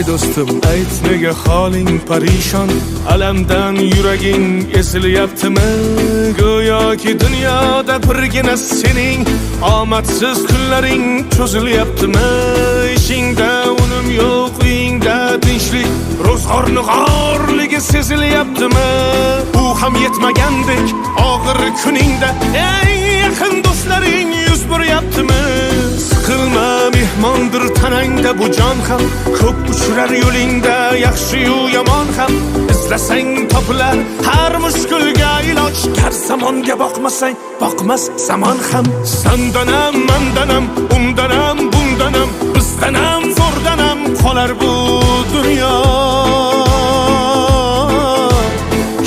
do'stim, ayt nega holing parishon, alamdan yuraging esilyaptimi? Go'yoki dunyoda birgina sening omadsiz kunlaring cho'zilyaptimi? Ishingda unum yo'q, uyingda tinchlik, ro'zg'orni g'orligi sezilyaptimi? Bu ham yetmagandek og'ir kuningda eng yaqin do'stlaring yuz beryaptimi? Siqilma, mehmondir tanangda bu jon ham, ko'p uchrar yo'lingda yaxshi-yu yomon ham. Izlasang topilar har mushkulga iloj, gar zamonga boqmasang boqmas zamon ham. Sandanam, mandanam, undanam, bundanam, bizdanam, zo'rdanam qolar bu dunyo.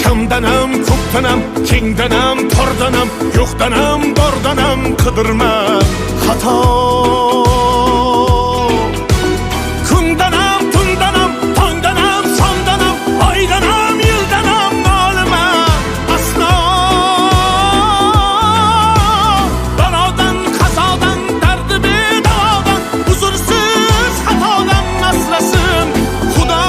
Kamdanam, ko'pdanam, kengdanam, tordanam, yo'qdanam, bordanam, qidirma xato. Kundanam, tundanam, tongdanam, shomdanam, oydanam, yildanam nolima aslo. Balodan, qazodan, dardi bedavodan, huzursiz xatodan asrasin Xudo.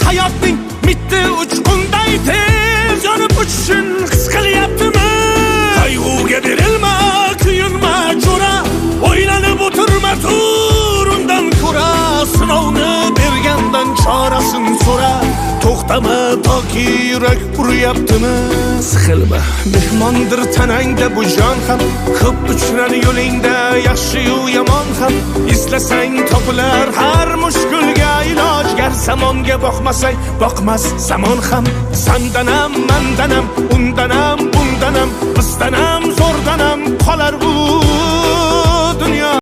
Hayotning mitti uchqunday tez yonib o'tishin his qilyaptimi? Qayg'uga berilma, kuyinma jo'ra, o'ylanib o'tirma, tur undan ko'ra. Sinovni bergandan chorasin so'ra, to'xtama toki yurak uryaptimi? Siqilma, mehmondir tanangda bu jon ham, ko'p uchrar yo'lingda yaxshi-yu yomon ham. Izlasang topilar har mushkulga iloj, gar zamonga boqmasang boqmas zamon ham. Sandanam, mandanam, undanam, bundanam, bizdanam, zo'rdanam qolar bu dunyo.